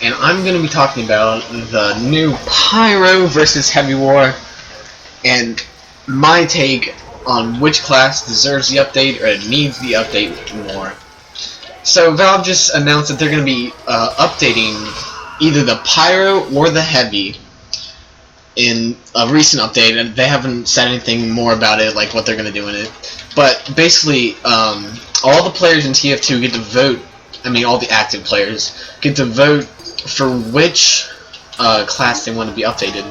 and I'm going to be talking about the new Pyro versus Heavy War, and my take on which class deserves the update or needs the update more. So Valve just announced that they're going to be updating either the Pyro or the Heavy in a recent update, and they haven't said anything more about it, like what they're going to do in it. But basically, all the players in TF2 get to vote. I mean, all the active players get to vote for which class they want to be updated,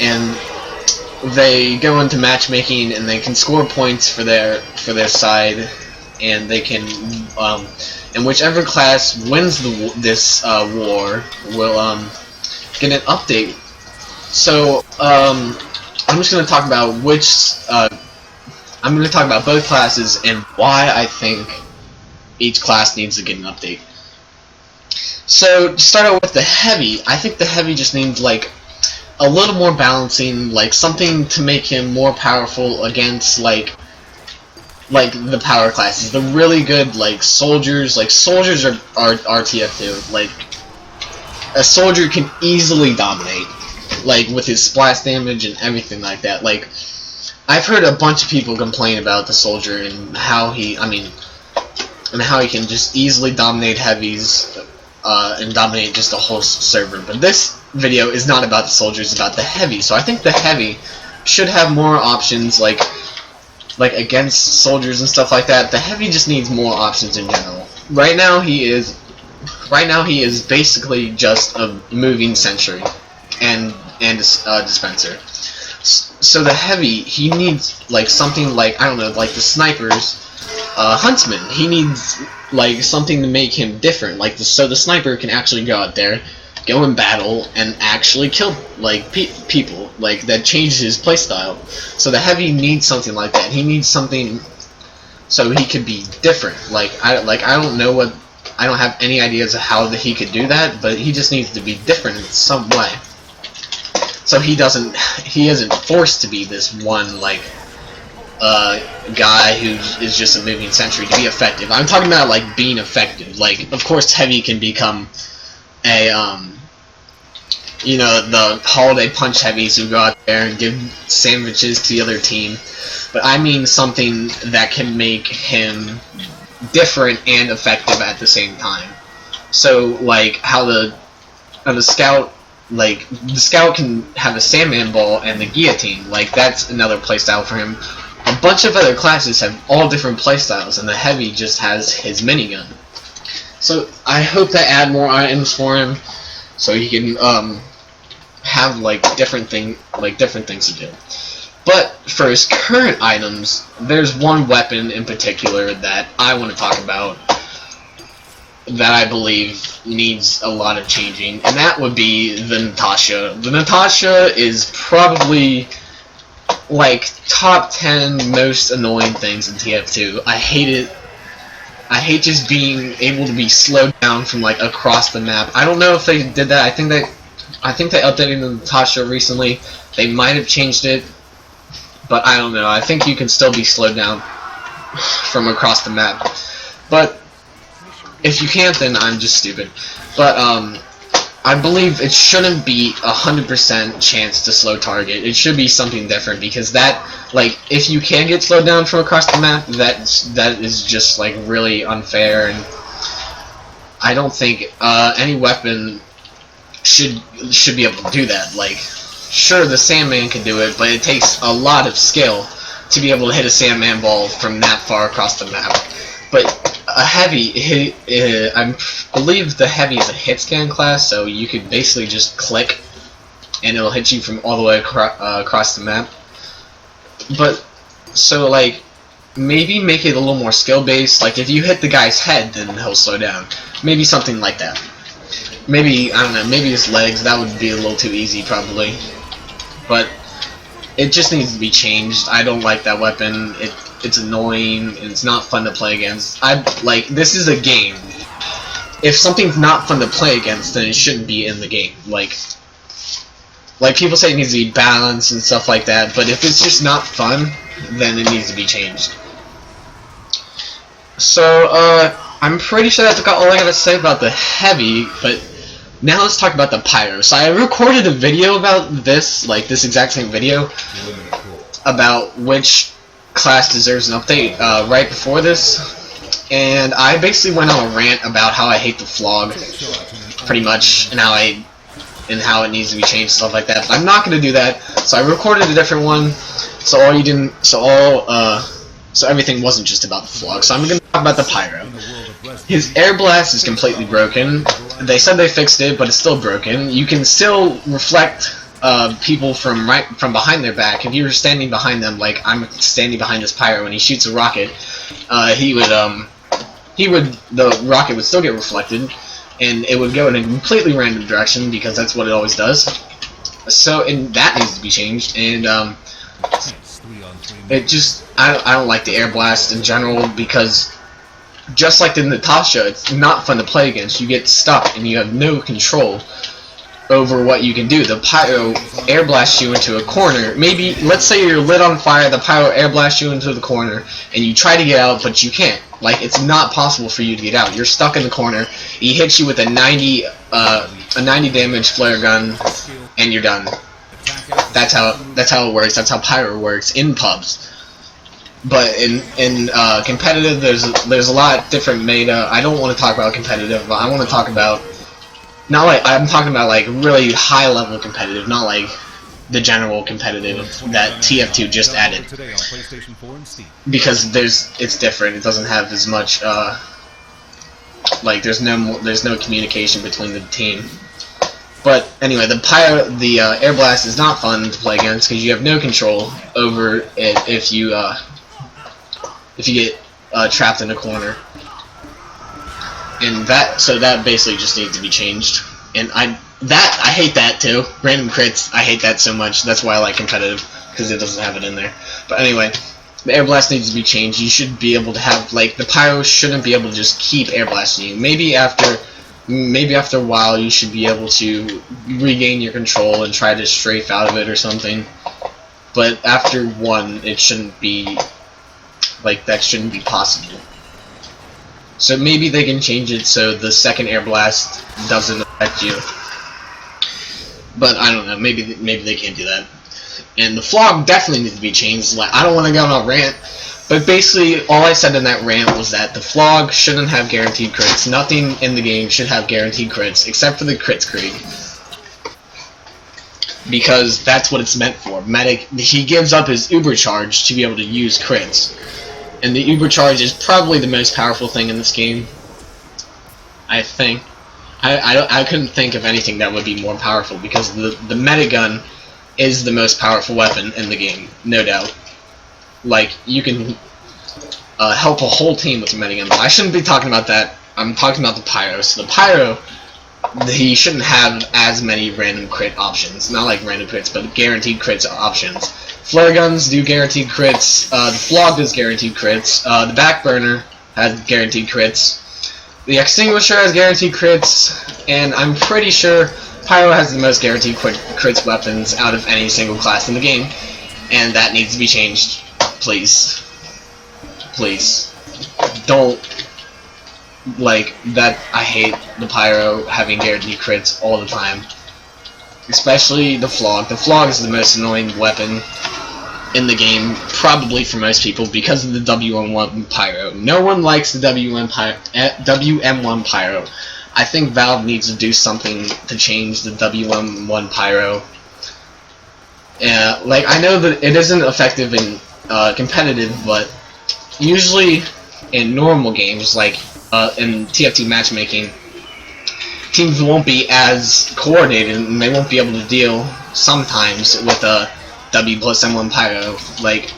and they go into matchmaking, and they can score points for their side, and they can, and whichever class wins this war will get an update. So I'm just going to talk about I'm going to talk about both classes and why I think each class needs to get an update. So to start out with the Heavy, I think the Heavy just needs like a little more balancing, like something to make him more powerful against like the power classes, the really good like soldiers. Like soldiers are TF2. Like a soldier can easily dominate, like with his splash damage and everything like that. Like I've heard a bunch of people complain about the soldier and how he can just easily dominate heavies and dominate just a whole server. But this video is not about the soldiers, it's about the Heavy. So I think the Heavy should have more options, like against soldiers and stuff like that. The Heavy just needs more options in general. Right now he is basically just a moving sentry and a dispenser. So the Heavy, he needs like something like, I don't know, like the snipers, huntsman. He needs like something to make him different, like so the sniper can actually go out there, go in battle, and actually kill like people. Like that changes his playstyle. So the Heavy needs something like that. He needs something so he could be different. I don't have any ideas of how he could do that, but he just needs to be different in some way. So he isn't forced to be this one like guy who is just a moving sentry to be effective. I'm talking about like being effective. Like of course Heavy can become a you know, the holiday punch heavies who go out there and give sandwiches to the other team, but I mean something that can make him different and effective at the same time. So like how the scout, like the scout can have a Sandman ball and the guillotine, like that's another playstyle for him. A bunch of other classes have all different playstyles, and the Heavy just has his minigun. So I hope they add more items for him, so he can have like different things to do. But for his current items, there's one weapon in particular that I want to talk about that I believe needs a lot of changing, and that would be the Natasha. The Natasha is probably like top 10 most annoying things in TF2. I hate it. I hate just being able to be slowed down from like across the map. I don't know if they did that. I think they updated the Natasha recently. They might have changed it, but I don't know. I think you can still be slowed down from across the map. But if you can't, then I'm just stupid. But I believe it shouldn't be 100% chance to slow target. It should be something different, because that, like, if you can get slowed down from across the map, that is just like really unfair, and I don't think any weapon should be able to do that. Like, sure, the Sandman can do it, but it takes a lot of skill to be able to hit a Sandman ball from that far across the map. But a Heavy, I believe the Heavy is a hit scan class, so you could basically just click and it'll hit you from all the way across the map. But so like maybe make it a little more skill based. Like if you hit the guy's head, then he'll slow down. Maybe something like that. Maybe, I don't know, maybe his legs. That would be a little too easy probably. But it just needs to be changed. I don't like that weapon. It's annoying and it's not fun to play against. This is a game. If something's not fun to play against, then it shouldn't be in the game. Like people say it needs to be balanced and stuff like that, but if it's just not fun, then it needs to be changed. So I'm pretty sure that's all I gotta say about the Heavy, but Now let's talk about the Pyro. So I recorded a video about this, like this exact same video, about which class deserves an update right before this, and I basically went on a rant about how I hate the Flog, pretty much, and how it needs to be changed, stuff like that. But I'm not gonna do that. So I recorded a different one. So so everything wasn't just about the Flog. So I'm gonna talk about the Pyro. His air blast is completely broken. They said they fixed it, but it's still broken. You can still reflect people from behind their back. If you were standing behind them, like I'm standing behind this Pyro, and he shoots a rocket, the rocket would still get reflected, and it would go in a completely random direction because that's what it always does. So, and that needs to be changed. And it just I don't like the air blast in general, because just like the Natasha, it's not fun to play against. You get stuck and you have no control over what you can do. The Pyro air blasts you into a corner. Maybe, let's say you're lit on fire, the Pyro air blasts you into the corner, and you try to get out, but you can't. Like, it's not possible for you to get out. You're stuck in the corner. He hits you with a 90 damage flare gun, and you're done. That's how it works. That's how Pyro works in pubs. But in competitive, there's a lot different meta. I don't want to talk about competitive, but I want to talk about, not like, I'm talking about like really high level competitive, not like the general competitive that TF2 just added, because it's different. It doesn't have as much like there's no communication between the team. But anyway, the air blast is not fun to play against because you have no control over it if you get trapped in a corner. And that basically just needs to be changed. And I hate that too. Random crits, I hate that so much. That's why I like competitive, because it doesn't have it in there. But anyway, the air blast needs to be changed. You should be able to have, like, the Pyro shouldn't be able to just keep air blasting you. Maybe after a while you should be able to regain your control and try to strafe out of it or something. But after one, it shouldn't be, like, that shouldn't be possible. So maybe they can change it so the second air blast doesn't affect you. But I don't know, maybe they can't do that. And the Flog definitely needs to be changed. Like, I don't want to go on a rant, but basically all I said in that rant was that the Flog shouldn't have guaranteed crits. Nothing in the game should have guaranteed crits, except for the crit screen, because that's what it's meant for. Medic, he gives up his Uber charge to be able to use crits. And the Uber charge is probably the most powerful thing in this game, I think. I couldn't think of anything that would be more powerful, because the meta gun is the most powerful weapon in the game, no doubt. Like, you can help a whole team with your meta gun. But I shouldn't be talking about that. I'm talking about the Pyro. So the Pyro, he shouldn't have as many random crit options. Not like random crits, but guaranteed crits options. Flare guns do guaranteed crits, the Flog does guaranteed crits, the Backburner has guaranteed crits, the Extinguisher has guaranteed crits, and I'm pretty sure Pyro has the most guaranteed crits weapons out of any single class in the game, and that needs to be changed. Please. Please. Don't, like, that. I hate the Pyro having guaranteed crits all the time. Especially the Flog. The Flog is the most annoying weapon in the game, probably for most people, because of the WM1 Pyro. No one likes the WM1 Pyro. I think Valve needs to do something to change the WM1 Pyro. Like, I know that it isn't effective in competitive, but usually in normal games, like in TF2 matchmaking, teams won't be as coordinated, and they won't be able to deal sometimes with a W plus M1 Pyro. Like,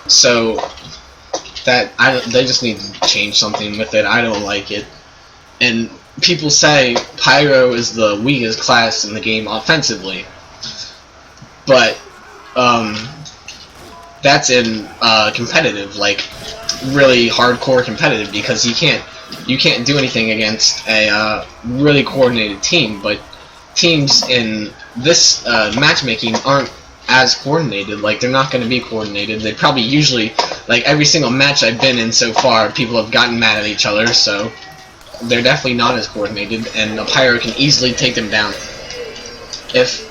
so that they just need to change something with it. I don't like it. And people say Pyro is the weakest class in the game offensively, but that's in competitive, like really hardcore competitive, because you can't do anything against a really coordinated team. But teams in this matchmaking aren't as coordinated. Like, they're not going to be coordinated. They probably usually, like, every single match I've been in so far, people have gotten mad at each other. So they're definitely not as coordinated, and a Pyro can easily take them down if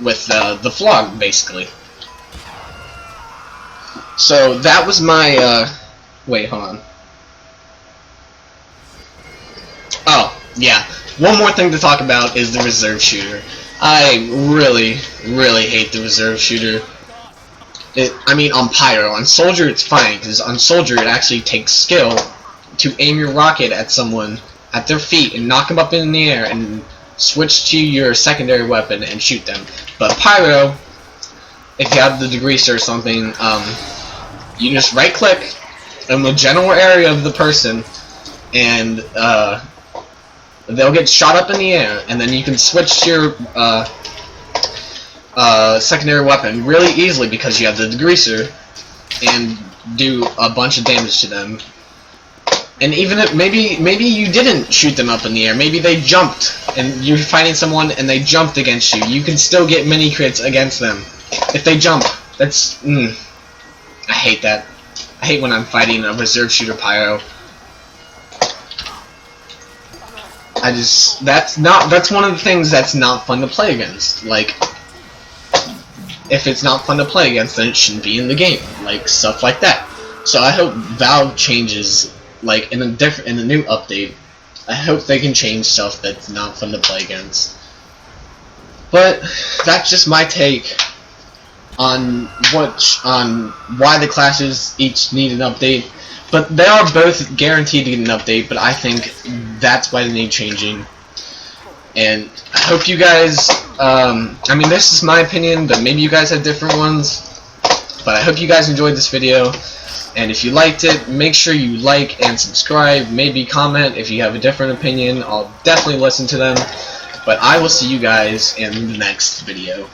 with the flog, basically. So that was my wait, hold on. Oh, yeah. One more thing to talk about is the reserve shooter. I really, really hate the reserve shooter. I mean, on Pyro. On Soldier, it's fine, because on Soldier, it actually takes skill to aim your rocket at someone, at their feet, and knock them up in the air, and switch to your secondary weapon and shoot them. But Pyro, if you have the degreaser or something, you just right-click in the general area of the person, and they'll get shot up in the air, and then you can switch to your secondary weapon really easily because you have the degreaser, and do a bunch of damage to them. And even if maybe you didn't shoot them up in the air, maybe they jumped, and you're fighting someone and they jumped against you, you can still get mini crits against them if they jump. That's I hate that. I hate when I'm fighting a reserve shooter Pyro. That's one of the things that's not fun to play against. Like, if it's not fun to play against, then it shouldn't be in the game. Like, stuff like that. So I hope Valve changes, like, in a new update. I hope they can change stuff that's not fun to play against. But that's just my take on why the classes each need an update. But they are both guaranteed to get an update, but I think that's why they need changing. And I hope you guys, I mean, this is my opinion, but maybe you guys have different ones. But I hope you guys enjoyed this video. And if you liked it, make sure you like and subscribe. Maybe comment if you have a different opinion. I'll definitely listen to them. But I will see you guys in the next video.